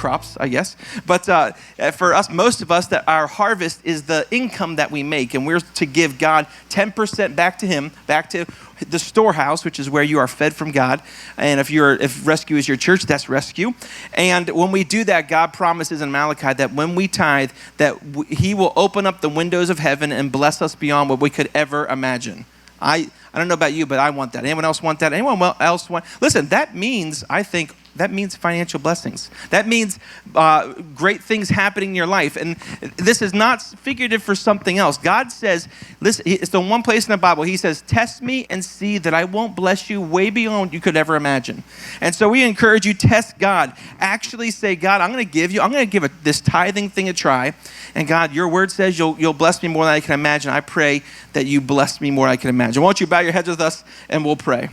crops, I guess. But for us, most of us, that our harvest is the income that we make, and we're to give God 10% back to him, back to the storehouse, which is where you are fed from God. And if rescue is your church, that's rescue. And when we do that, God promises in Malachi that when we tithe, that he will open up the windows of heaven and bless us beyond what we could ever imagine. I don't know about you, but I want that. Anyone else want that? Anyone else want? Listen, that means financial blessings. That means great things happening in your life. And this is not figurative for something else. God says, listen, it's the one place in the Bible, he says, test me and see that I won't bless you way beyond what you could ever imagine. And so we encourage you, test God. Actually say, God, I'm going to give this tithing thing a try. And God, your word says you'll bless me more than I can imagine. I pray that you bless me more than I can imagine. Won't you bow your heads with us and we'll pray.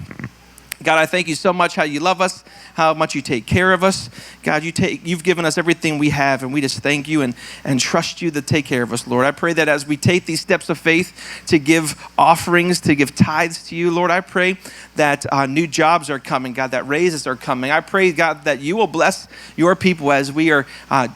God, I thank you so much how you love us, how much you take care of us. God, you've given us everything we have, and we just thank you and trust you to take care of us, Lord. I pray that as we take these steps of faith to give offerings, to give tithes to you, Lord, I pray that new jobs are coming, God, that raises are coming. I pray, God, that you will bless your people as we are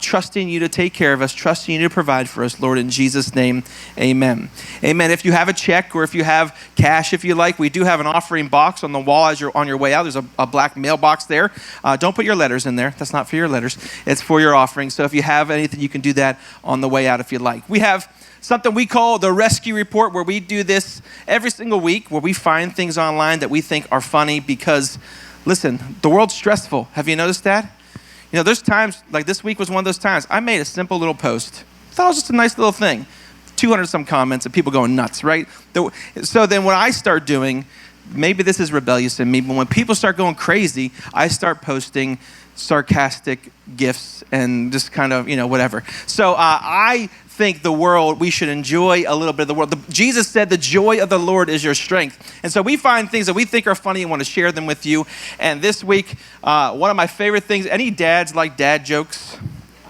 trusting you to take care of us, trusting you to provide for us, Lord, in Jesus' name, amen. Amen. If you have a check or if you have cash, if you like, we do have an offering box on the wall as you're on your way out. There's a black mailbox there. Don't put your letters in there. That's not for your letters. It's for your offering. So if you have anything, you can do that on the way out if you like. We have something we call the Rescue Report, where we do this every single week, where we find things online that we think are funny because, listen, the world's stressful. Have you noticed that? You know, there's times, like this week was one of those times. I made a simple little post. Thought it was just a nice little thing. 200 some comments and people going nuts, right? So then what I start doing, maybe this is rebellious in me, but when people start going crazy, I start posting sarcastic gifs and just kind of, whatever. So I think we should enjoy a little bit of the world. Jesus said the joy of the Lord is your strength. And so we find things that we think are funny and want to share them with you. And this week, one of my favorite things, any dads like dad jokes?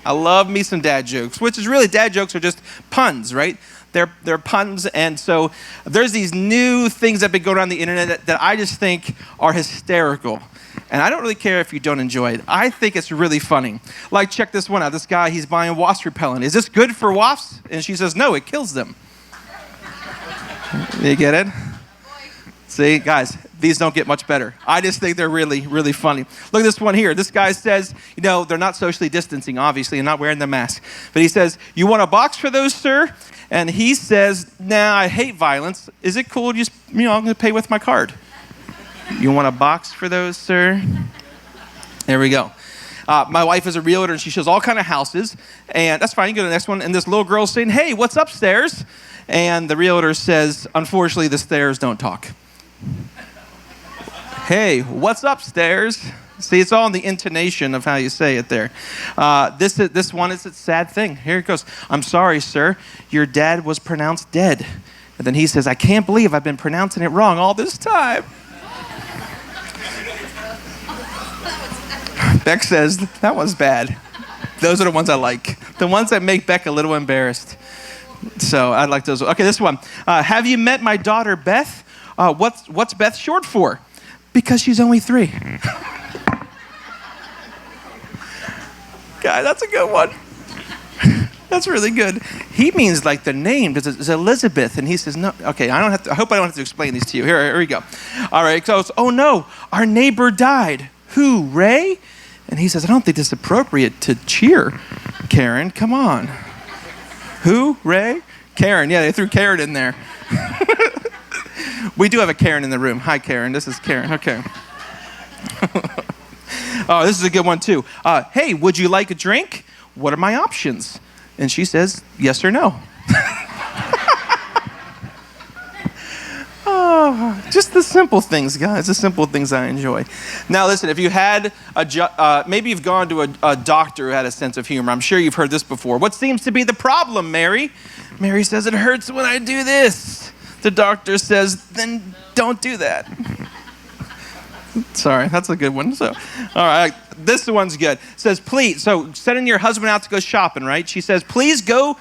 I love me some dad jokes, which is really, dad jokes are just puns, right? They're puns, and so there's these new things that have been going around the internet that I just think are hysterical. And I don't really care if you don't enjoy it. I think it's really funny. Like, check this one out. This guy, he's buying wasp repellent. Is this good for wasps? And she says, no, it kills them. You get it? See, guys, these don't get much better. I just think they're really, really funny. Look at this one here. This guy says, they're not socially distancing, obviously, and not wearing the mask. But he says, you want a box for those, sir? And he says, nah, I hate violence. Is it cool? Just, I'm going to pay with my card. You want a box for those, sir? There we go. My wife is a realtor, and she shows all kind of houses. And that's fine. You can go to the next one. And this little girl's saying, hey, what's upstairs? And the realtor says, unfortunately, the stairs don't talk. Hey, what's upstairs? See, it's all in the intonation of how you say it there. This one is a sad thing. Here it goes. I'm sorry, sir. Your dad was pronounced dead. And then he says, I can't believe I've been pronouncing it wrong all this time. Beck says, that was bad. Those are the ones I like. The ones that make Beck a little embarrassed. So I like those. Okay, this one. Have you met my daughter, Beth? What's Beth short for? Because she's only 3. Guy, that's a good one. That's really good. He means like the name. It's Elizabeth. And he says, no. Okay, I hope I don't have to explain these to you. Here we go. All right, so it's, oh no, our neighbor died. Who, Ray? And he says, I don't think this is appropriate to cheer. Karen, come on. Who, Ray? Karen, yeah, they threw Karen in there. We do have a Karen in the room. Hi, Karen. This is Karen. Okay. Oh, this is a good one, too. Hey, would you like a drink? What are my options? And she says, yes or no. Oh, just the simple things, guys. The simple things I enjoy. Now, listen, if you had maybe you've gone to a doctor who had a sense of humor. I'm sure you've heard this before. What seems to be the problem, Mary? Mary says, it hurts when I do this. The doctor says, then don't do that. Sorry, that's a good one. So, all right, this one's good. It says, please, so sending your husband out to go shopping, right? She says, please go,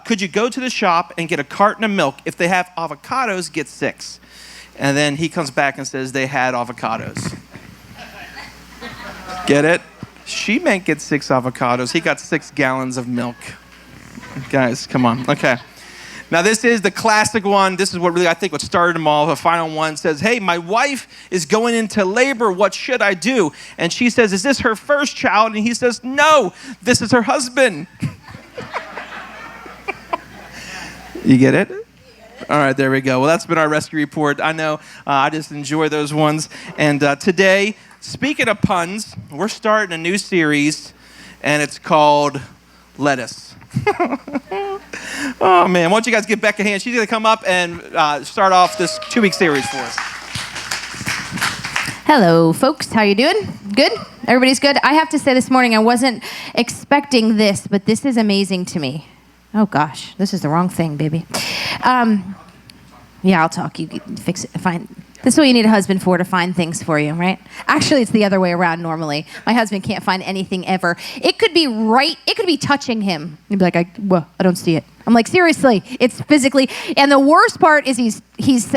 could you go to the shop and get a carton of milk? If they have avocados, get 6. And then he comes back and says they had avocados. Get it? She may get 6 avocados. He got 6 gallons of milk. Guys, come on. Okay. Now, this is the classic one. This is what really, I think, what started them all. The final one says, hey, my wife is going into labor. What should I do? And she says, is this her first child? And he says, no, this is her husband. You get it? All right, there we go. Well, that's been our rescue report. I know I just enjoy those ones. And today, speaking of puns, we're starting a new series, and it's called Lettuce. Oh, man. Why don't you guys give Becca a hand? She's going to come up and start off this 2-week series for us. Hello, folks. How you doing? Good? Everybody's good? I have to say this morning I wasn't expecting this, but this is amazing to me. Oh, gosh. This is the wrong thing, baby. Yeah, I'll talk. You fix it. Fine. This is what you need a husband for, to find things for you, right? Actually, it's the other way around normally. My husband can't find anything ever. It could be right. It could be touching him. He'd be like, I don't see it. I'm like, seriously, it's physically. And the worst part is I just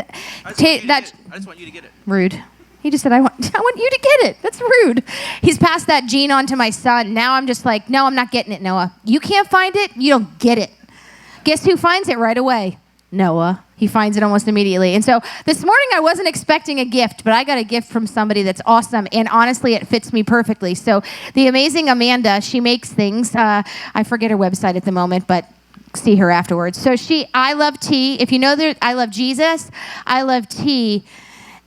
want you to get it. Rude. He just said, I want you to get it. That's rude. He's passed that gene on to my son. Now I'm just like, no, I'm not getting it, Noah. You can't find it. You don't get it. Guess who finds it right away? Noah. He finds it almost immediately. And so this morning I wasn't expecting a gift, but I got a gift from somebody that's awesome. And honestly, it fits me perfectly. So the amazing Amanda, she makes things. I forget her website at the moment, but see her afterwards. So I love tea. If you know that I love Jesus, I love tea.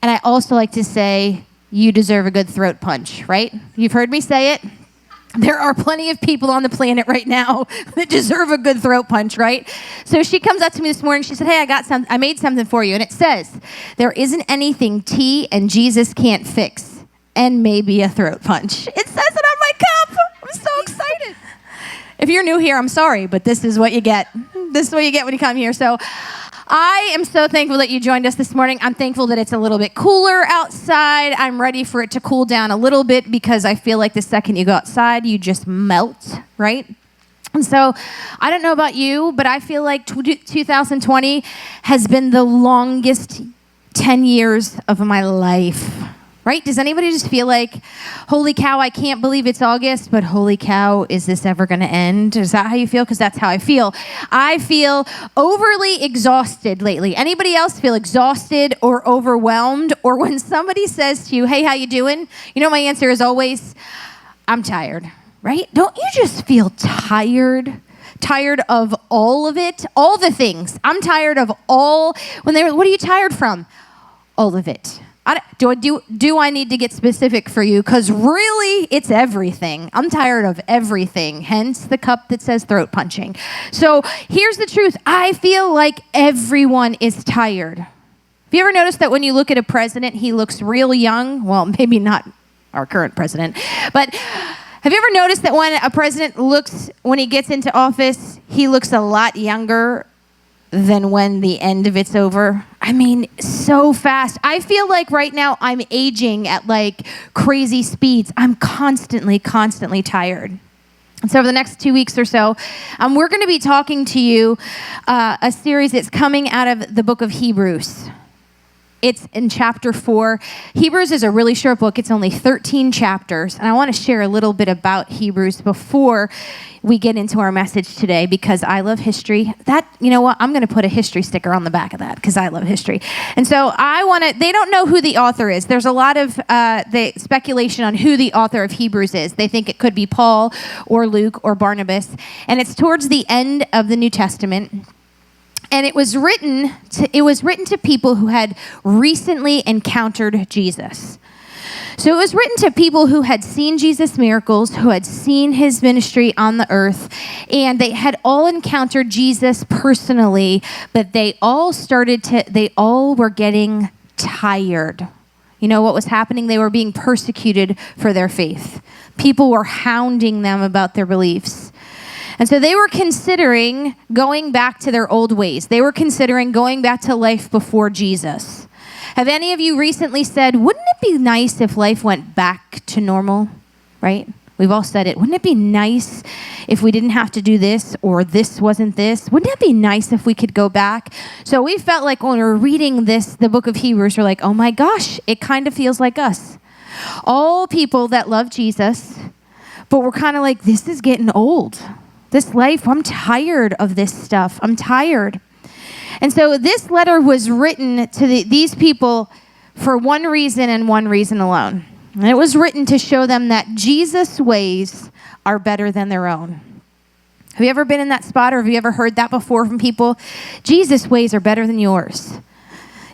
And I also like to say, you deserve a good throat punch, right? You've heard me say it. There are plenty of people on the planet right now that deserve a good throat punch, right? So she comes up to me this morning. She said, hey, I made something for you. And it says, there isn't anything tea and Jesus can't fix, and maybe a throat punch. It says it on my cup. I'm so excited. If you're new here, I'm sorry, but this is what you get. This is what you get when you come here. So I am so thankful that you joined us this morning. I'm thankful that it's a little bit cooler outside. I'm ready for it to cool down a little bit because I feel like the second you go outside, you just melt, right? And so I don't know about you, but I feel like 2020 has been the longest 10 years of my life. Right? Does anybody just feel like, holy cow, I can't believe it's August, but holy cow, is this ever going to end? Is that how you feel? Because that's how I feel. I feel overly exhausted lately. Anybody else feel exhausted or overwhelmed? Or when somebody says to you, hey, how you doing? You know, my answer is always, I'm tired, right? Don't you just feel tired? Tired of all of it? All the things. I'm tired of all. What are you tired from? All of it. Do I need to get specific for you? Because really, it's everything. I'm tired of everything, hence the cup that says throat punching. So here's the truth. I feel like everyone is tired. Have you ever noticed that when you look at a president, he looks real young? Well, maybe not our current president, but have you ever noticed that when a president when he gets into office, he looks a lot younger than when the end of it's over? I mean, so fast. I feel like right now I'm aging at like crazy speeds. I'm constantly tired. And so over the next 2 weeks or so, we're going to be talking to you a series that's coming out of the book of Hebrews. It's in chapter 4. Hebrews is a really short book. It's only 13 chapters. And I want to share a little bit about Hebrews before we get into our message today, because I love history. You know what? I'm going to put a history sticker on the back of that because I love history. And so they don't know who the author is. There's a lot of the speculation on who the author of Hebrews is. They think it could be Paul or Luke or Barnabas. And it's towards the end of the New Testament. And it was written to people who had recently encountered Jesus. So it was written to people who had seen Jesus' miracles, who had seen his ministry on the earth, and they had all encountered Jesus personally, but they all were getting tired. You know what was happening? They were being persecuted for their faith. People were hounding them about their beliefs. And so they were considering going back to their old ways. They were considering going back to life before Jesus. Have any of you recently said, wouldn't it be nice if life went back to normal, right? We've all said it. Wouldn't it be nice if we didn't have to do this, or this wasn't this? Wouldn't it be nice if we could go back? So we felt like when we were reading the book of Hebrews, we're like, oh my gosh, it kind of feels like us. All people that love Jesus, But we're kind of like, this is getting old. This life, I'm tired of this stuff. I'm tired. And so this letter was written to these people for one reason and one reason alone. And it was written to show them that Jesus' ways are better than their own. Have you ever been in that spot, or have you ever heard that before from people? Jesus' ways are better than yours.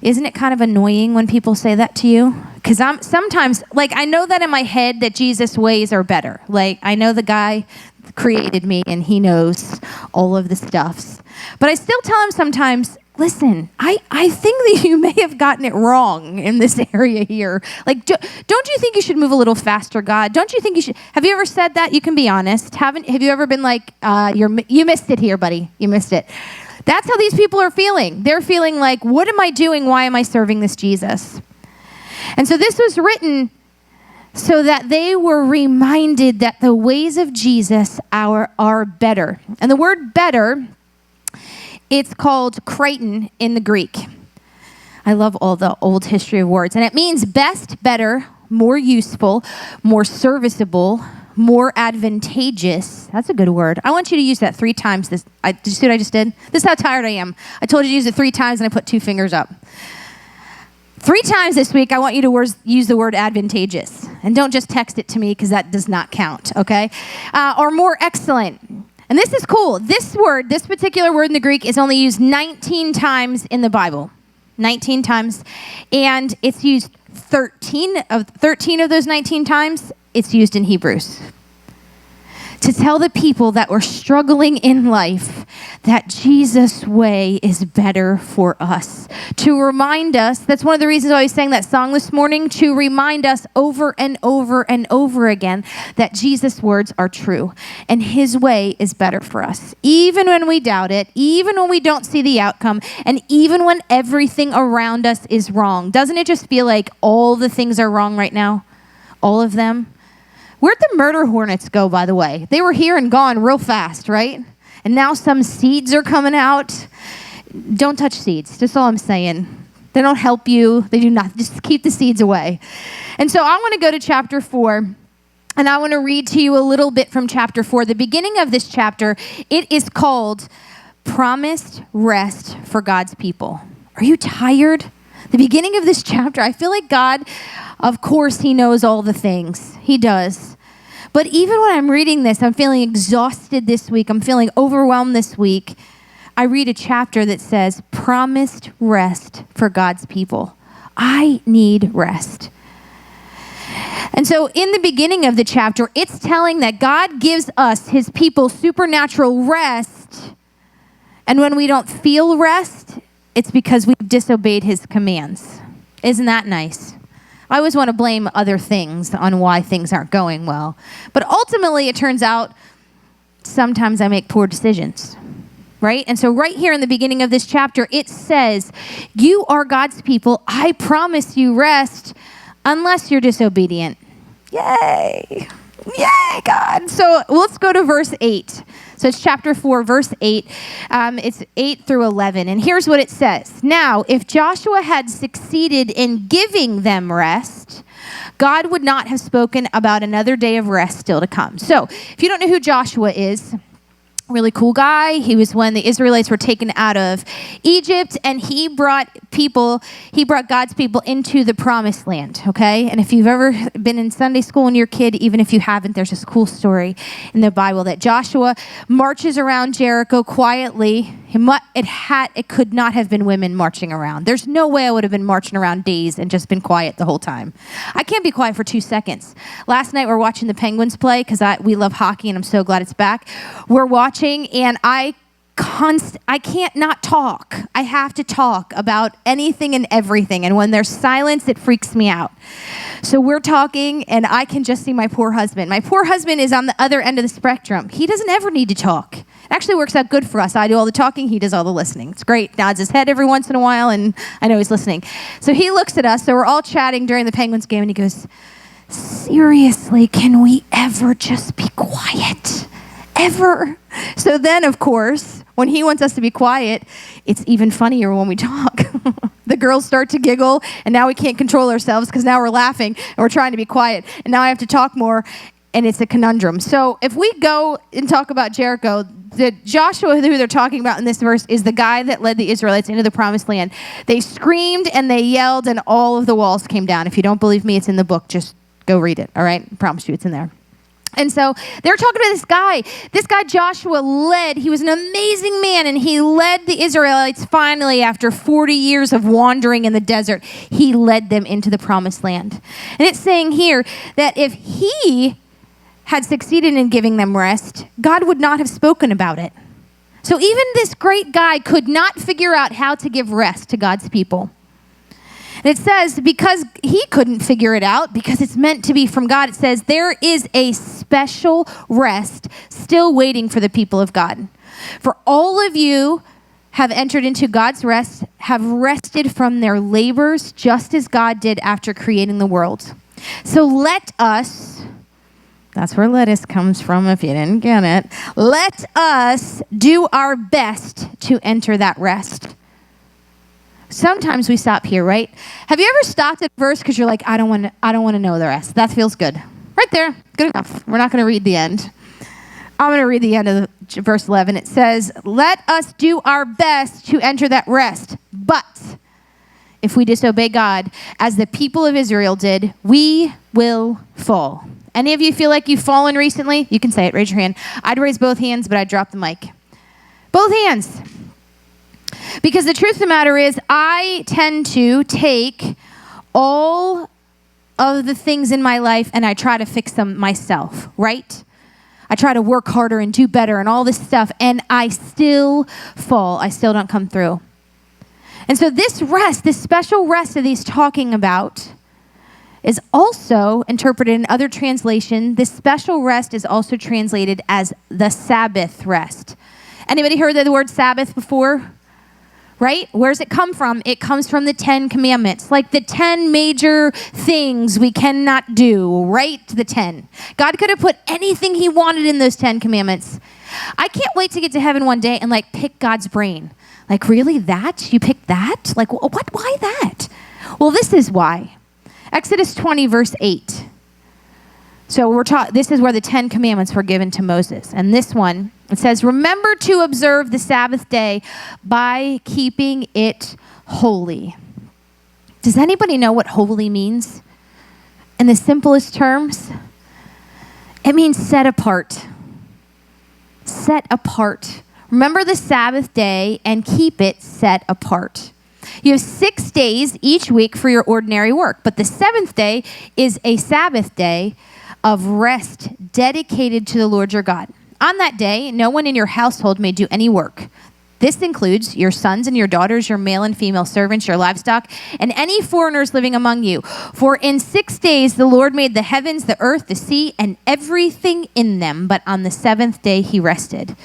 Isn't it kind of annoying when people say that to you? Because sometimes, like, I know that in my head that Jesus' ways are better. Like, I know the guy created me and he knows all of the stuffs. But I still tell him sometimes, listen, I think that you may have gotten it wrong in this area here. Like, don't you think you should move a little faster, God? Don't you think you should? Have you ever said that? You can be honest. Have you ever been like, you missed it here, buddy. You missed it. That's how these people are feeling. They're feeling like, what am I doing? Why am I serving this Jesus? And so this was written so that they were reminded that the ways of Jesus are better. And the word better, it's called kriton in the Greek. I love all the old history of words. And it means best, better, more useful, more serviceable, more advantageous. That's a good word. I want you to use that 3 times. Did you see what I just did? This is how tired I am. I told you to use it 3 times and I put 2 fingers up. 3 times this week, I want you to use the word advantageous. And don't just text it to me because that does not count, okay? Or more excellent. And this is cool. This particular word in the Greek is only used 19 times in the Bible. 19 times. And it's used 13 of those 19 times, it's used in Hebrews. To tell the people that were struggling in life that Jesus' way is better for us. To remind us, that's one of the reasons why I sang that song this morning, to remind us over and over and over again that Jesus' words are true and his way is better for us. Even when we doubt it, even when we don't see the outcome, and even when everything around us is wrong. Doesn't it just feel like all the things are wrong right now? All of them? Where'd the murder hornets go, by the way? They were here and gone real fast, right? And now some seeds are coming out. Don't touch seeds. That's all I'm saying. They don't help you. They do not. Just keep the seeds away. And so I want to go to chapter 4, and I want to read to you a little bit from chapter 4. The beginning of this chapter, it is called Promised Rest for God's People. Are you tired? The beginning of this chapter, I feel like God, of course, he knows all the things. He does. But even when I'm reading this, I'm feeling exhausted this week. I'm feeling overwhelmed this week. I read a chapter that says, promised rest for God's people. I need rest. And so in the beginning of the chapter, it's telling that God gives us, his people, supernatural rest. And when we don't feel rest, it's because we've disobeyed his commands. Isn't that nice? I always want to blame other things on why things aren't going well. But ultimately, it turns out sometimes I make poor decisions, right? And so right here in the beginning of this chapter, it says, you are God's people. I promise you rest unless you're disobedient. Yay. Yay, God. So let's go to verse 8. So it's chapter 4, verse 8. It's 8 through 11. And here's what it says. Now, if Joshua had succeeded in giving them rest, God would not have spoken about another day of rest still to come. So if you don't know who Joshua is, really cool guy. He was when the Israelites were taken out of Egypt, and he brought God's people into the promised land, okay? And if you've ever been in Sunday school when you're a kid, even if you haven't, there's this cool story in the Bible that Joshua marches around Jericho quietly. It could not have been women marching around. There's no way I would have been marching around days and just been quiet the whole time. I can't be quiet for 2 seconds. Last night we're watching the Penguins play because we love hockey and I'm so glad it's back. We're watching and I can't not talk. I have to talk about anything and everything. And when there's silence, it freaks me out. So we're talking and I can just see my poor husband. My poor husband is on the other end of the spectrum. He doesn't ever need to talk. It actually works out good for us. I do all the talking. He does all the listening. It's great. Nods his head every once in a while and I know he's listening. So he looks at us. So we're all chatting during the Penguins game and he goes, seriously, can we ever just be quiet? Ever? So then, of course, when he wants us to be quiet, it's even funnier when we talk. The girls start to giggle, and now we can't control ourselves because now we're laughing, and we're trying to be quiet, and now I have to talk more. and it's a conundrum. So if we go and talk about Jericho, the Joshua who they're talking about in this verse is the guy that led the Israelites into the promised land. They screamed and they yelled and all of the walls came down. If you don't believe me, it's in the book. Just go read it, all right? I promise you it's in there. And so they're talking to this guy. This guy Joshua led. He was an amazing man, and he led the Israelites finally after 40 years of wandering in the desert. He led them into the promised land. And it's saying here that if he had succeeded in giving them rest, God would not have spoken about it. So even this great guy could not figure out how to give rest to God's people. And it says, because he couldn't figure it out, because it's meant to be from God, it says, there is a special rest still waiting for the people of God. For all of you have entered into God's rest, have rested from their labors, just as God did after creating the world. So let us, that's where lettuce comes from if you didn't get it, let us do our best to enter that rest. Sometimes we stop here, right? Have you ever stopped at a verse because you're like, I don't want to know the rest. That feels good. Right there. Good enough. We're not going to read the end. I'm going to read the end of verse 11. It says, let us do our best to enter that rest. But if we disobey God, as the people of Israel did, we will fall. Any of you feel like you've fallen recently? You can say it. Raise your hand. I'd raise both hands, but I'd drop the mic. Both hands. Because the truth of the matter is, I tend to take all of the things in my life and I try to fix them myself, right? I try to work harder and do better and all this stuff, and I still fall. I still don't come through. And so this rest, this special rest that he's talking about, is also interpreted in other translation. This special rest is also translated as the Sabbath rest. Anybody heard of the word Sabbath before? Right? Where does it come from? It comes from the 10 commandments, like the 10 major things we cannot do, right? The 10. God could have put anything he wanted in those 10 commandments. I can't wait to get to heaven one day and like pick God's brain. Like, really, that? You picked that? Like, what? Why that? Well, this is why. Exodus 20, verse 8. So this is where the 10 commandments were given to Moses. And this one, it says, remember to observe the Sabbath day by keeping it holy. Does anybody know what holy means? In the simplest terms, it means set apart. Set apart. Remember the Sabbath day and keep it set apart. You have 6 days each week for your ordinary work, but the seventh day is a Sabbath day of rest dedicated to the Lord your God. On that day, no one in your household may do any work. This includes your sons and your daughters, your male and female servants, your livestock, and any foreigners living among you. For in 6 days the Lord made the heavens, the earth, the sea, and everything in them, but on the seventh day he rested.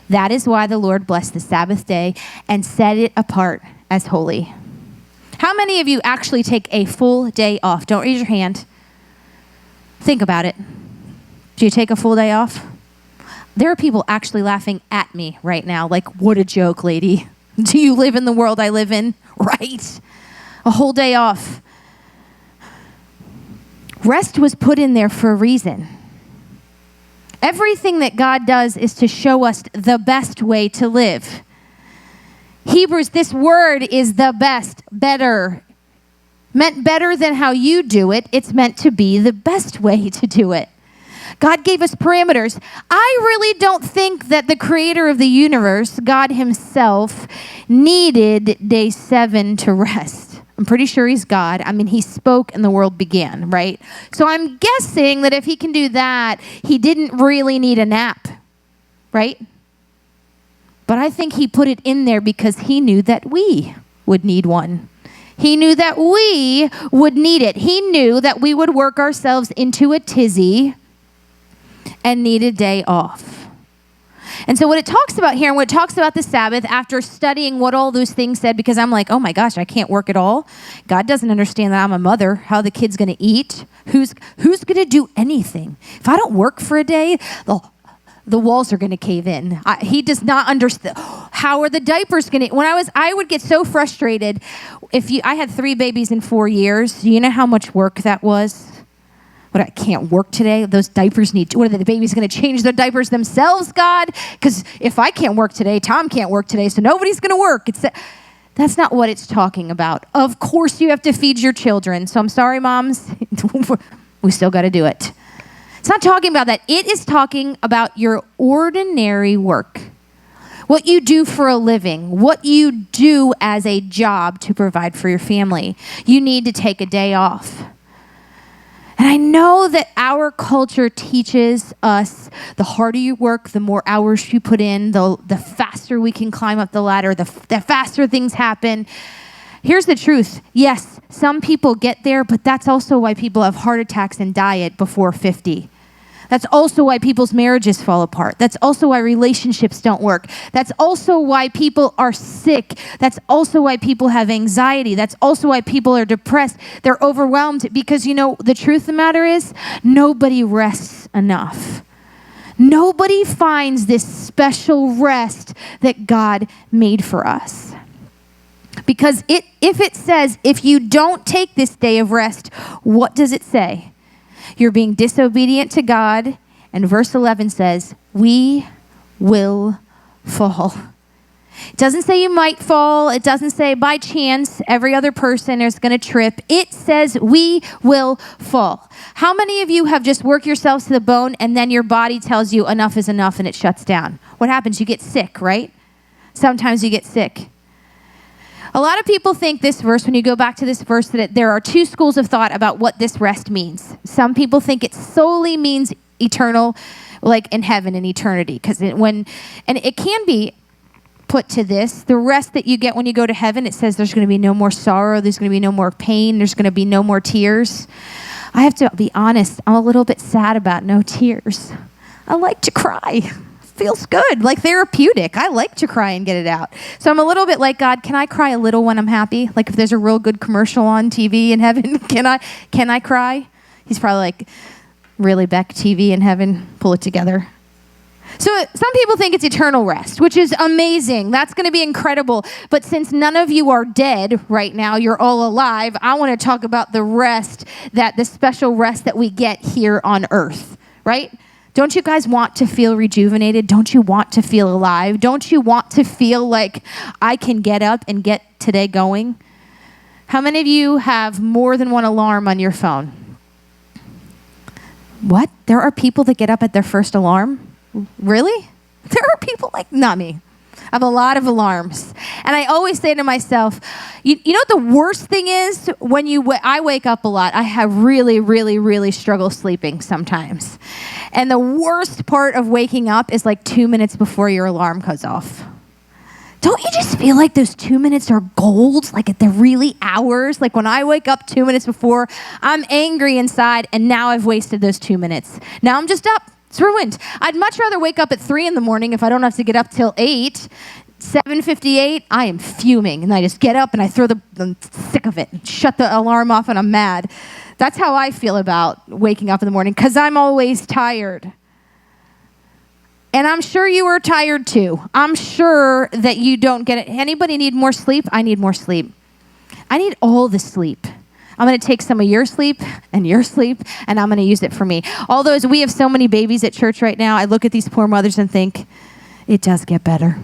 That is why the Lord blessed the Sabbath day and set it apart as holy. How many of you actually take a full day off? Don't raise your hand. Think about it. Do you take a full day off? There are people actually laughing at me right now, like, what a joke, lady. Do you live in the world I live in? Right. A whole day off. Rest was put in there for a reason. Everything that God does is to show us the best way to live. Hebrews, this word is the best, better. Meant better than how you do it. It's meant to be the best way to do it. God gave us parameters. I really don't think that the creator of the universe, God himself, needed day 7 to rest. I'm pretty sure he's God. I mean, he spoke and the world began, right? So I'm guessing that if he can do that, he didn't really need a nap, right? But I think he put it in there because he knew that we would need one. He knew that we would need it. He knew that we would work ourselves into a tizzy and need a day off. And so what it talks about here, and what it talks about the Sabbath, after studying what all those things said, because I'm like, oh my gosh, I can't work at all. God doesn't understand that I'm a mother, how the kid's going to eat, who's going to do anything. If I don't work for a day, the walls are going to cave in. He does not understand. How are the diapers going to? I would get so frustrated. I had 3 babies in 4 years. Do you know how much work that was? But I can't work today. Those diapers what are the babies going to change their diapers themselves, God? Because if I can't work today, Tom can't work today, so nobody's going to work. That's not what it's talking about. Of course you have to feed your children. So I'm sorry, moms. We still got to do it. It's not talking about that. It is talking about your ordinary work. What you do for a living, what you do as a job to provide for your family. You need to take a day off. And I know that our culture teaches us the harder you work, the more hours you put in, the faster we can climb up the ladder, the faster things happen. Here's the truth. Yes, some people get there, but that's also why people have heart attacks and die before 50. That's also why people's marriages fall apart. That's also why relationships don't work. That's also why people are sick. That's also why people have anxiety. That's also why people are depressed. They're overwhelmed because, the truth of the matter is nobody rests enough. Nobody finds this special rest that God made for us. Because if it says, if you don't take this day of rest, what does it say? You're being disobedient to God. And verse 11 says, we will fall. It doesn't say you might fall. It doesn't say by chance every other person is going to trip. It says we will fall. How many of you have just worked yourselves to the bone and then your body tells you enough is enough and it shuts down? What happens? You get sick, right? Sometimes you get sick. A lot of people think this verse, when you go back to this verse, that there are two schools of thought about what this rest means. Some people think it solely means eternal, like in heaven in eternity. And it can be put to this, the rest that you get when you go to heaven, it says there's going to be no more sorrow, there's going to be no more pain, there's going to be no more tears. I have to be honest, I'm a little bit sad about no tears. I like to cry. Feels good, like therapeutic. I like to cry and get it out. So I'm a little bit like, God, can I cry a little when I'm happy? Like if there's a real good commercial on TV in heaven, can I cry? He's probably like, really, Beck, TV in heaven? Pull it together. So some people think it's eternal rest, which is amazing. That's going to be incredible. But since none of you are dead right now, you're all alive, I want to talk about the special rest that we get here on earth, right? Don't you guys want to feel rejuvenated? Don't you want to feel alive? Don't you want to feel like I can get up and get today going? How many of you have more than one alarm on your phone? What? There are people that get up at their first alarm? Really? There are people like, not me. I have a lot of alarms. And I always say to myself, you know what the worst thing is? I wake up a lot. I have really, really, really struggle sleeping sometimes. And the worst part of waking up is like 2 minutes before your alarm goes off. Don't you just feel like those 2 minutes are gold? Like at the really hours? Like when I wake up 2 minutes before, I'm angry inside, and now I've wasted those 2 minutes. Now I'm just up. It's ruined. I'd much rather wake up at 3 a.m. if I don't have to get up till 8. 7:58, I am fuming. And I just get up and I'm sick of it. Shut the alarm off and I'm mad. That's how I feel about waking up in the morning because I'm always tired. And I'm sure you are tired too. I'm sure that you don't get it. Anybody need more sleep? I need more sleep. I need all the sleep. I'm going to take some of your sleep, and I'm going to use it for me. Although as we have so many babies at church right now, I look at these poor mothers and think, it does get better.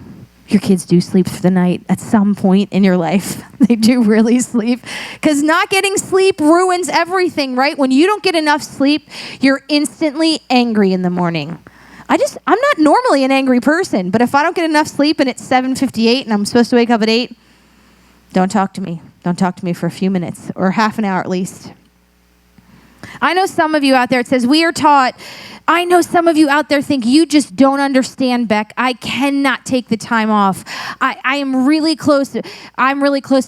Your kids do sleep through the night at some point in your life. They do really sleep. Because not getting sleep ruins everything, right? When you don't get enough sleep, you're instantly angry in the morning. I'm not normally an angry person, but if I don't get enough sleep and it's 7:58 and I'm supposed to wake up at 8, don't talk to me. Don't talk to me for a few minutes or half an hour at least. I know some of you out there, it says, we are taught. I know some of you out there think you just don't understand, Beck. I cannot take the time off. I'm really close to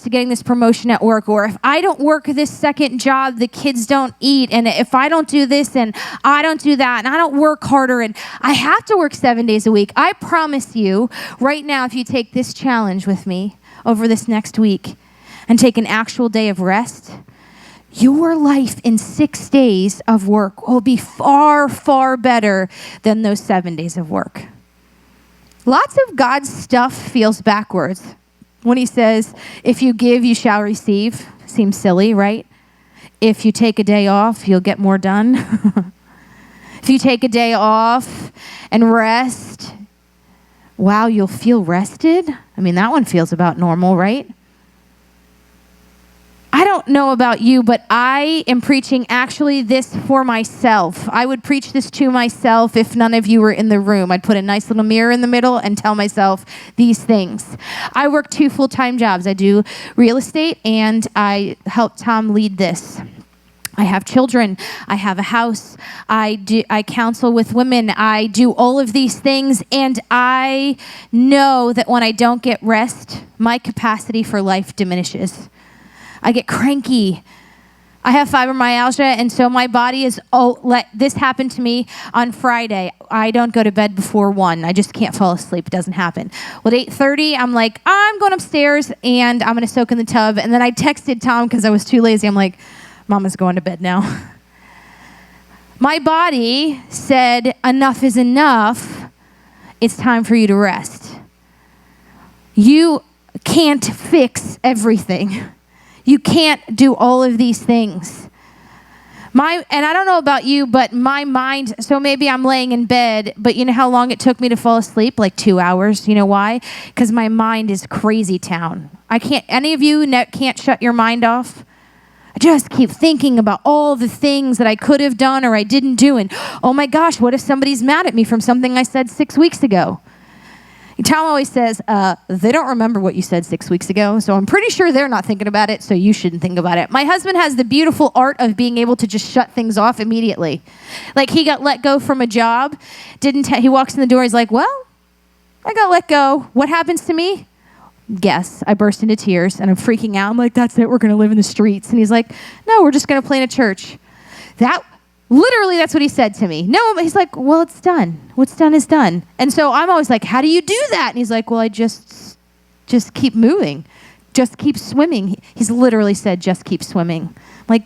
getting this promotion at work. Or if I don't work this second job, the kids don't eat. And if I don't do this and I don't do that and I don't work harder and I have to work 7 days a week. I promise you right now, if you take this challenge with me over this next week and take an actual day of rest, your life in 6 days of work will be far, far better than those 7 days of work. Lots of God's stuff feels backwards. When he says, if you give, you shall receive. Seems silly, right? if you take a day off, you'll get more done. If you take a day off and rest, wow, you'll feel rested. I mean, that one feels about normal, right? I don't know about you, but I am preaching actually this for myself. I would preach this to myself if none of you were in the room. I'd put a nice little mirror in the middle and tell myself these things. I work 2 full-time jobs. I do real estate and I help Tom lead this. I have children. I have a house. I counsel with women. I do all of these things, and I know that when I don't get rest, my capacity for life diminishes. I get cranky. I have fibromyalgia, and so my body is, this happened to me on Friday. I don't go to bed before 1. I just can't fall asleep. It doesn't happen. Well, at 8:30, I'm like, I'm going upstairs, and I'm going to soak in the tub. And then I texted Tom because I was too lazy. I'm like, Mama's going to bed now. My body said, enough is enough. It's time for you to rest. You can't fix everything. You can't do all of these things. And I don't know about you, but my mind, so maybe I'm laying in bed, but you know how long it took me to fall asleep? Like 2 hours. You know why? Because my mind is crazy town. Any of you can't shut your mind off? I just keep thinking about all the things that I could have done or I didn't do. And oh my gosh, what if somebody's mad at me from something I said 6 weeks ago? Tom always says, they don't remember what you said 6 weeks ago, so I'm pretty sure they're not thinking about it, so you shouldn't think about it. My husband has the beautiful art of being able to just shut things off immediately. Like he got let go from a job. He walks in the door, he's like, well, I got let go. What happens to me? Guess. I burst into tears and I'm freaking out. I'm like, that's it. We're going to live in the streets. And he's like, no, we're just going to plant a church. Literally, that's what he said to me. No, but he's like, well, it's done. What's done is done. And so I'm always like, how do you do that? And he's like, well, I just keep moving. Just keep swimming. He's literally said, just keep swimming. Like,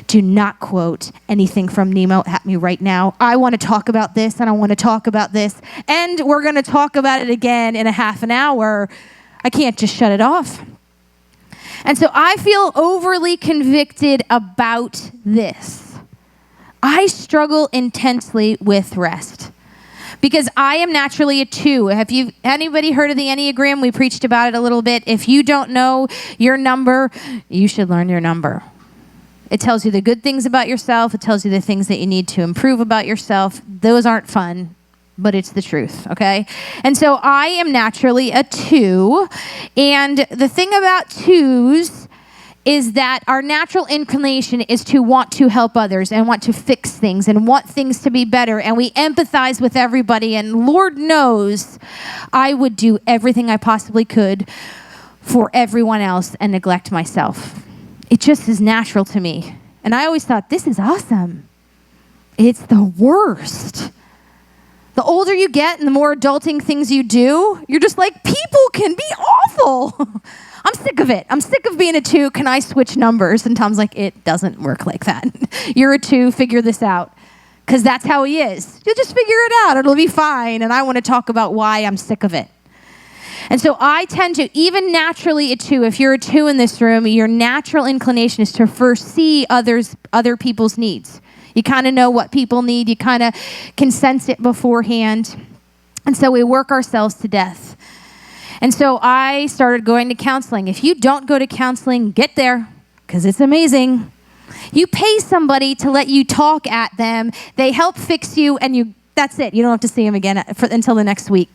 do not quote anything from Nemo at me right now. I want to talk about this and I want to talk about this. And we're going to talk about it again in a half an hour. I can't just shut it off. And so I feel overly convicted about this. I struggle intensely with rest because I am naturally a 2. Have anybody heard of the Enneagram? We preached about it a little bit. If you don't know your number, you should learn your number. It tells you the good things about yourself. It tells you the things that you need to improve about yourself. Those aren't fun, but it's the truth, okay? And so I am naturally a 2. And the thing about 2s is that our natural inclination is to want to help others and want to fix things and want things to be better. And we empathize with everybody. And Lord knows I would do everything I possibly could for everyone else and neglect myself. It just is natural to me. And I always thought, this is awesome. It's the worst. The older you get and the more adulting things you do, you're just like, people can be awful. I'm sick of it. I'm sick of being a 2. Can I switch numbers? And Tom's like, it doesn't work like that. You're a 2. Figure this out. Because that's how he is. You'll just figure it out. It'll be fine. And I want to talk about why I'm sick of it. And so I tend to, even naturally a 2, if you're a 2 in this room, your natural inclination is to first see other people's needs. You kind of know what people need. You kind of can sense it beforehand. And so we work ourselves to death. And so I started going to counseling. If you don't go to counseling, get there, because it's amazing. You pay somebody to let you talk at them. They help fix you, and that's it. You don't have to see them again until the next week.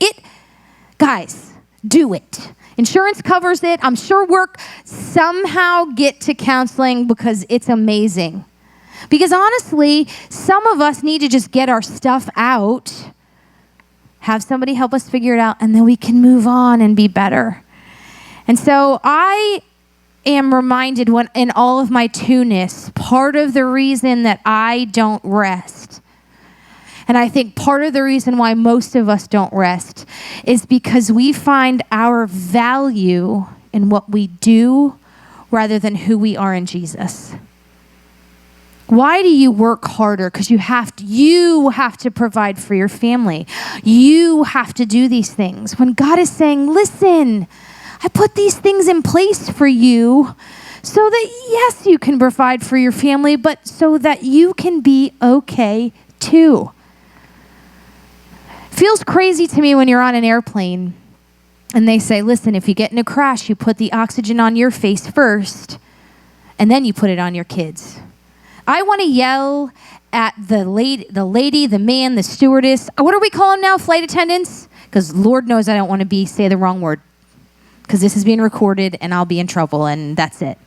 Guys, do it. Insurance covers it. I'm sure work. Somehow get to counseling because it's amazing. Because honestly, some of us need to just get our stuff out, have somebody help us figure it out, and then we can move on and be better. And so I am reminded in all of my 2-ness, part of the reason that I don't rest, and I think part of the reason why most of us don't rest, is because we find our value in what we do rather than who we are in Jesus. Why do you work harder? Because you have to provide for your family. You have to do these things. When God is saying, listen, I put these things in place for you So that, yes, you can provide for your family, but so that you can be okay too. Feels crazy to me when you're on an airplane and they say, listen, if you get in a crash, you put the oxygen on your face first and then you put it on your kids. I want to yell at the lady, the man, the stewardess. What are we calling now? Flight attendants? Because Lord knows I don't want to say the wrong word, because this is being recorded and I'll be in trouble, and that's it.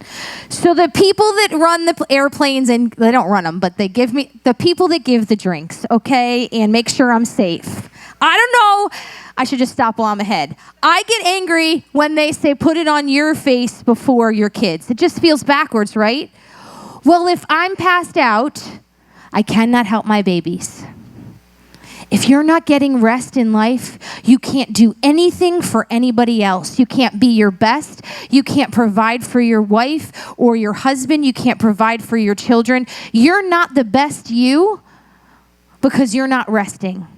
So the people that run the airplanes, and they don't run them, but they give me, the people that give the drinks, okay, and make sure I'm safe. I don't know. I should just stop while I'm ahead. I get angry when they say put it on your face before your kids. It just feels backwards, right? Well, if I'm passed out, I cannot help my babies. If you're not getting rest in life, you can't do anything for anybody else. You can't be your best. You can't provide for your wife or your husband. You can't provide for your children. You're not the best you because you're not resting.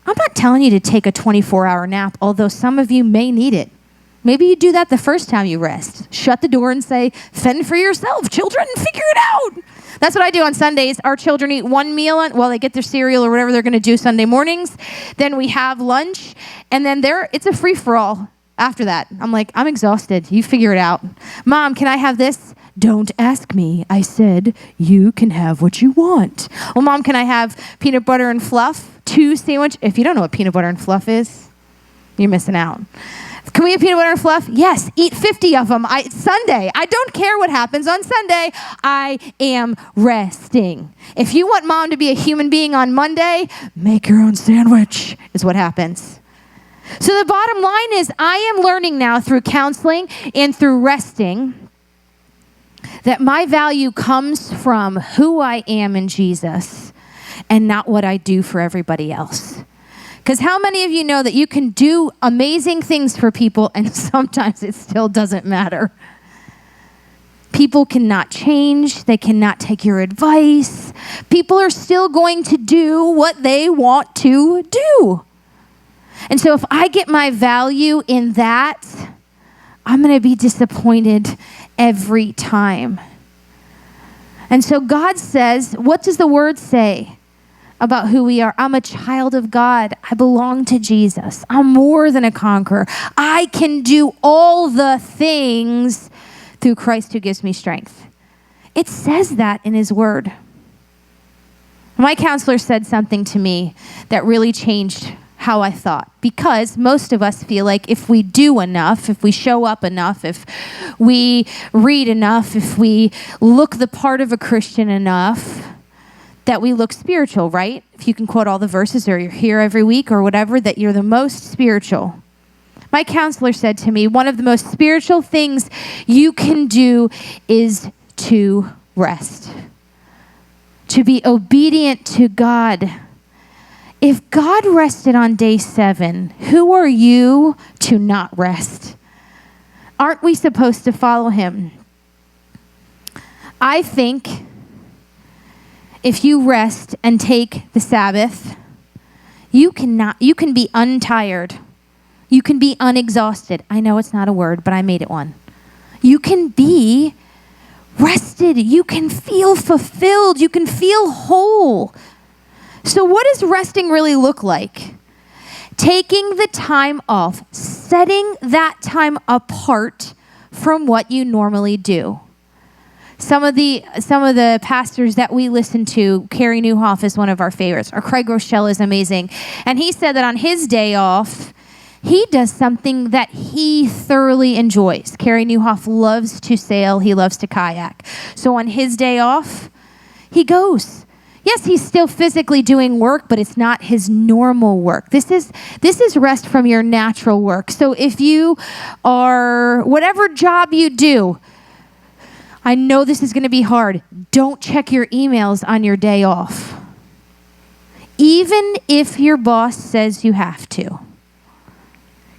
I'm not telling you to take a 24-hour nap, although some of you may need it. Maybe you do that the first time you rest. Shut the door and say, fend for yourself, children, figure it out. That's what I do on Sundays. Our children eat one meal, they get their cereal or whatever they're going to do Sunday mornings. Then we have lunch, and then it's a free-for-all after that. I'm like, I'm exhausted. You figure it out. Mom, can I have this? Don't ask me. I said, you can have what you want. Well, Mom, can I have peanut butter and fluff? 2 sandwich. If you don't know what peanut butter and fluff is, you're missing out. Can we have peanut butter and fluff? Yes, eat 50 of them. It's Sunday. I don't care what happens on Sunday. I am resting. If you want Mom to be a human being on Monday, make your own sandwich is what happens. So the bottom line is I am learning now through counseling and through resting that my value comes from who I am in Jesus and not what I do for everybody else. Because how many of you know that you can do amazing things for people and sometimes it still doesn't matter? People cannot change. They cannot take your advice. People are still going to do what they want to do. And so if I get my value in that, I'm going to be disappointed every time. And so God says, what does the word say about who we are? I'm a child of God. I belong to Jesus. I'm more than a conqueror. I can do all the things through Christ who gives me strength. It says that in his word. My counselor said something to me that really changed how I thought, because most of us feel like if we do enough, if we show up enough, if we read enough, if we look the part of a Christian enough, that we look spiritual, right? If you can quote all the verses or you're here every week or whatever, that you're the most spiritual. My counselor said to me, one of the most spiritual things you can do is to rest, to be obedient to God. If God rested on day 7, who are you to not rest? Aren't we supposed to follow him? I think if you rest and take the Sabbath, you can be untired. You can be unexhausted. I know it's not a word, but I made it one. You can be rested. You can feel fulfilled. You can feel whole. So what does resting really look like? Taking the time off, setting that time apart from what you normally do. Some of the pastors that we listen to, Carey Nieuwhof is one of our favorites, or Craig Rochelle is amazing. And he said that on his day off, he does something that he thoroughly enjoys. Carey Nieuwhof loves to sail. He loves to kayak. So on his day off, he goes. Yes, he's still physically doing work, but it's not his normal work. This is rest from your natural work. So if you are, whatever job you do, I know this is going to be hard. Don't check your emails on your day off. Even if your boss says you have to.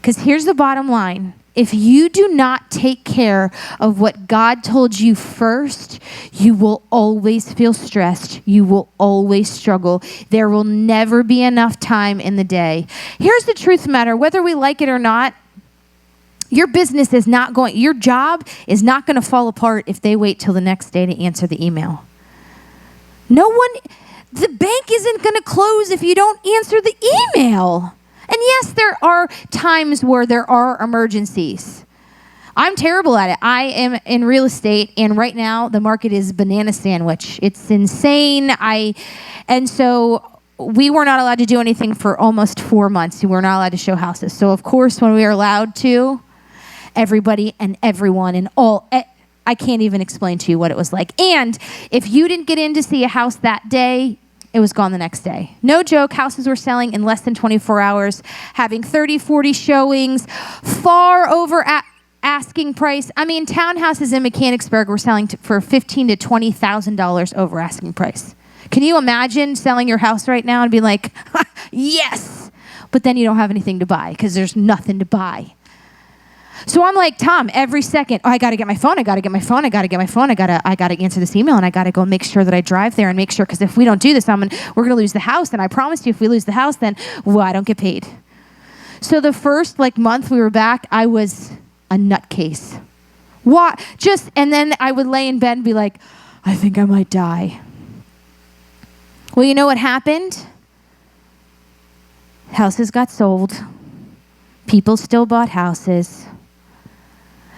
Because here's the bottom line. If you do not take care of what God told you first, you will always feel stressed. You will always struggle. There will never be enough time in the day. Here's the truth of the matter. Whether we like it or not, Your business is not going, your job is not going to fall apart if they wait till the next day to answer the email. The bank isn't going to close if you don't answer the email. And yes, there are times where there are emergencies. I'm terrible at it. I am in real estate, and right now the market is banana sandwich. It's insane. And so we were not allowed to do anything for almost 4 months. We were not allowed to show houses. So of course, when we were allowed to, everybody and everyone and all, I can't even explain to you what it was like. And if you didn't get in to see a house that day, it was gone the next day. No joke, houses were selling in less than 24 hours, having 30, 40 showings, far over asking price. I mean, townhouses in Mechanicsburg were selling for $15,000 to $20,000 over asking price. Can you imagine selling your house right now and be like, yes, but then you don't have anything to buy because there's nothing to buy. So I'm like, Tom, every second, I got to get my phone. I got to answer this email, and I got to go make sure that I drive there and make sure, because if we don't do this, we're going to lose the house. And I promised you, if we lose the house, then I don't get paid. So the first month we were back, I was a nutcase. What? And then I would lay in bed and be like, I think I might die. Well, you know what happened? Houses got sold. People still bought houses.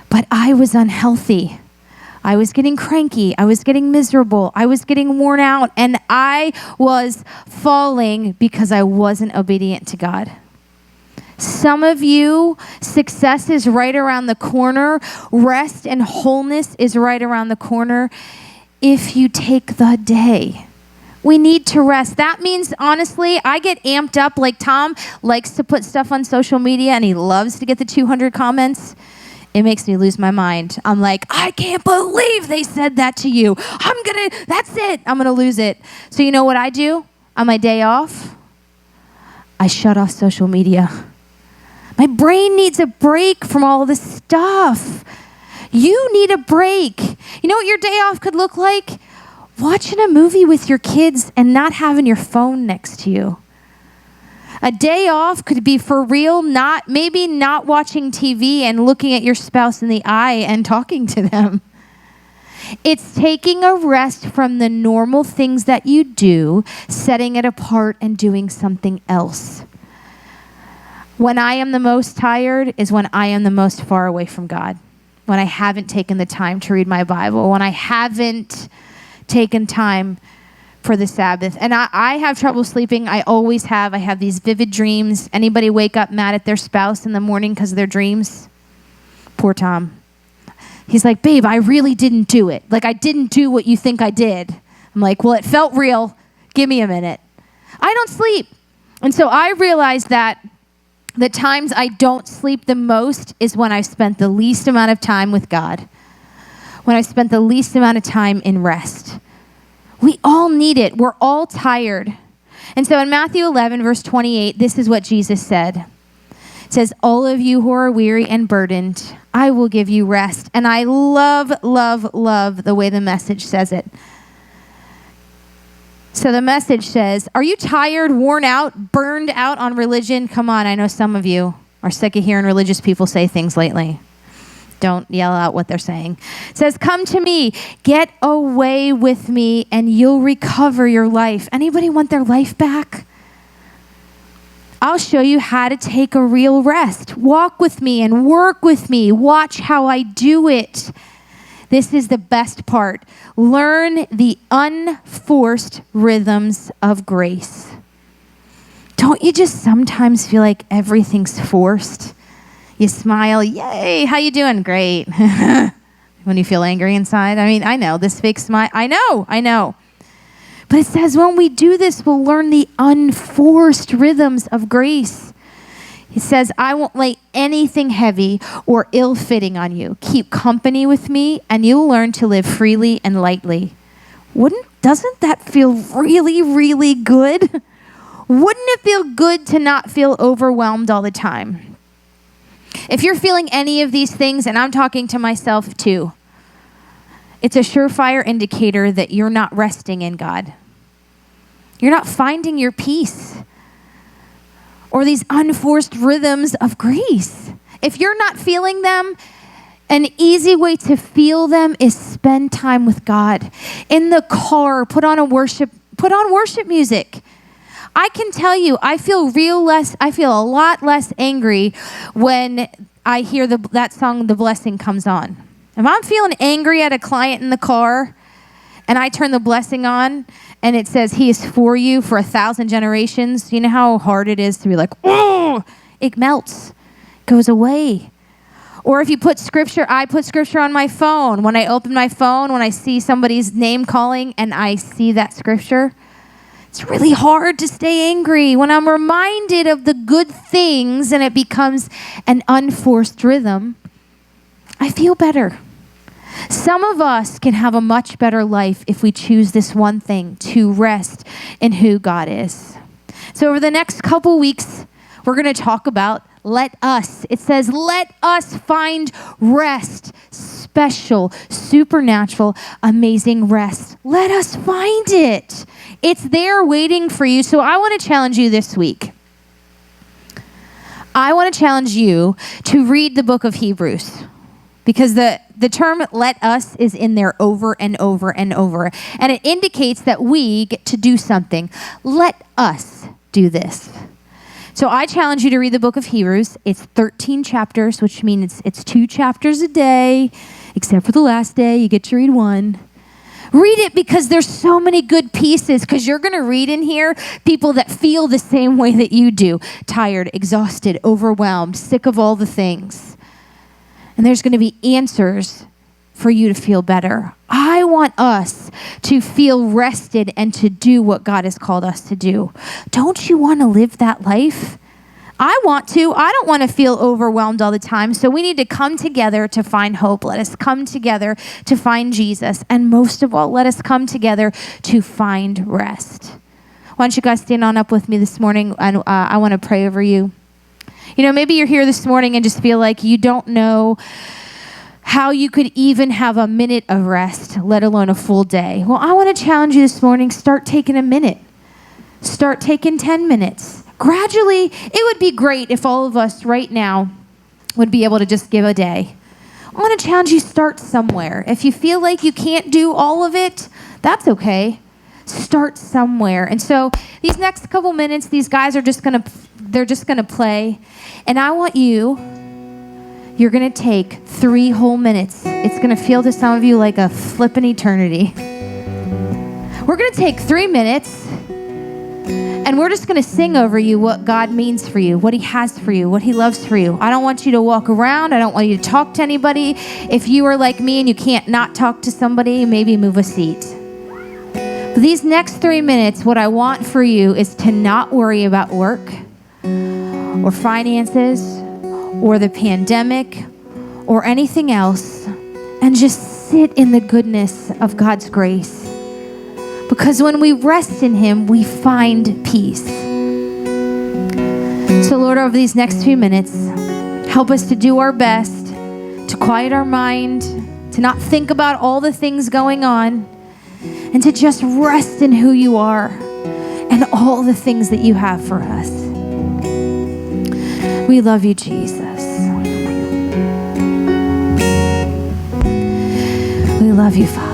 But I was unhealthy. I was getting cranky. I was getting miserable. I was getting worn out. And I was falling because I wasn't obedient to God. Some of you, success is right around the corner. Rest and wholeness is right around the corner if you take the day. We need to rest. That means, honestly, I get amped up. Like Tom likes to put stuff on social media, and he loves to get the 200 comments. It makes me lose my mind. I'm like, I can't believe they said that to you. That's it. I'm going to lose it. So you know what I do on my day off? I shut off social media. My brain needs a break from all this stuff. You need a break. You know what your day off could look like? Watching a movie with your kids and not having your phone next to you. A day off could be for real, maybe not watching TV and looking at your spouse in the eye and talking to them. It's taking a rest from the normal things that you do, setting it apart and doing something else. When I am the most tired is when I am the most far away from God. When I haven't taken the time to read my Bible. When I haven't taken time for the Sabbath. And I have trouble sleeping. I always have. I have these vivid dreams. Anybody wake up mad at their spouse in the morning because of their dreams? Poor Tom. He's like, babe, I really didn't do it. I didn't do what you think I did. I'm like, well, it felt real. Give me a minute. I don't sleep. And so I realized that the times I don't sleep the most is when I've spent the least amount of time with God. When I've spent the least amount of time in rest. We all need it. We're all tired. And so in Matthew 11, verse 28, this is what Jesus said. It says, all of you who are weary and burdened, I will give you rest. And I love, love, love the way the Message says it. So the Message says, are you tired, worn out, burned out on religion? Come on, I know some of you are sick of hearing religious people say things lately. Don't yell out what they're saying. It says, come to me, get away with me, and you'll recover your life. Anybody want their life back? I'll show you how to take a real rest. Walk with me and work with me. Watch how I do it. This is the best part. Learn the unforced rhythms of grace. Don't you just sometimes feel like everything's forced? You smile, yay, how you doing? Great. When you feel angry inside. I mean, I know, this fake smile. I know. But it says when we do this, we'll learn the unforced rhythms of grace. It says, I won't lay anything heavy or ill-fitting on you. Keep company with me, and you'll learn to live freely and lightly. Doesn't that feel really, really good? Wouldn't it feel good to not feel overwhelmed all the time? If you're feeling any of these things, and I'm talking to myself too, it's a surefire indicator that you're not resting in God. You're not finding your peace or these unforced rhythms of grace. if you're not feeling them, an easy way to feel them is spend time with God. In the car, put on worship music. I can tell you, I feel a lot less angry when I hear that song, The Blessing, comes on. If I'm feeling angry at a client in the car and I turn The Blessing on and it says, He is for you for 1,000 generations, you know how hard it is to be like, oh, it melts, goes away. Or if you put scripture, I put scripture on my phone. When I open my phone, when I see somebody's name calling and I see that scripture, it's really hard to stay angry. When I'm reminded of the good things and it becomes an unforced rhythm, I feel better. Some of us can have a much better life if we choose this one thing, to rest in who God is. So over the next couple weeks, we're going to talk about let us. It says, let us find rest, special, supernatural, amazing rest. Let us find it. It's there waiting for you. So I want to challenge you this week. I want to challenge you to read the book of Hebrews, because the term let us is in there over and over and over. And it indicates that we get to do something. Let us do this. So I challenge you to read the book of Hebrews. It's 13 chapters, which means it's 2 chapters a day, except for the last day, you get to read 1. Read it because there's so many good pieces, because you're going to read in here people that feel the same way that you do. Tired, exhausted, overwhelmed, sick of all the things. And there's going to be answers for you to feel better. I want us to feel rested and to do what God has called us to do. Don't you want to live that life? I want to. I don't want to feel overwhelmed all the time. So we need to come together to find hope. Let us come together to find Jesus. And most of all, let us come together to find rest. Why don't you guys stand on up with me this morning? And I want to pray over you. You know, maybe you're here this morning and just feel like you don't know how you could even have a minute of rest, let alone a full day. Well, I want to challenge you this morning. Start taking a minute. Start taking 10 minutes. Gradually, it would be great if all of us right now would be able to just give a day. I want to challenge you, start somewhere. If you feel like you can't do all of it, that's okay. Start somewhere. And so these next couple minutes, these guys are just going to play. And I want you're going to take 3 whole minutes. It's going to feel to some of you like a flippin' eternity. We're going to take 3 minutes and we're just going to sing over you what God means for you, what He has for you, what He loves for you. I don't want you to walk around. I don't want you to talk to anybody. If you are like me and you can't not talk to somebody, maybe move a seat. But these next 3 minutes, what I want for you is to not worry about work or finances or the pandemic or anything else, and just sit in the goodness of God's grace. Because when we rest in Him, we find peace. So Lord, over these next few minutes, help us to do our best, to quiet our mind, to not think about all the things going on, and to just rest in who You are and all the things that You have for us. We love You, Jesus. We love You, Father.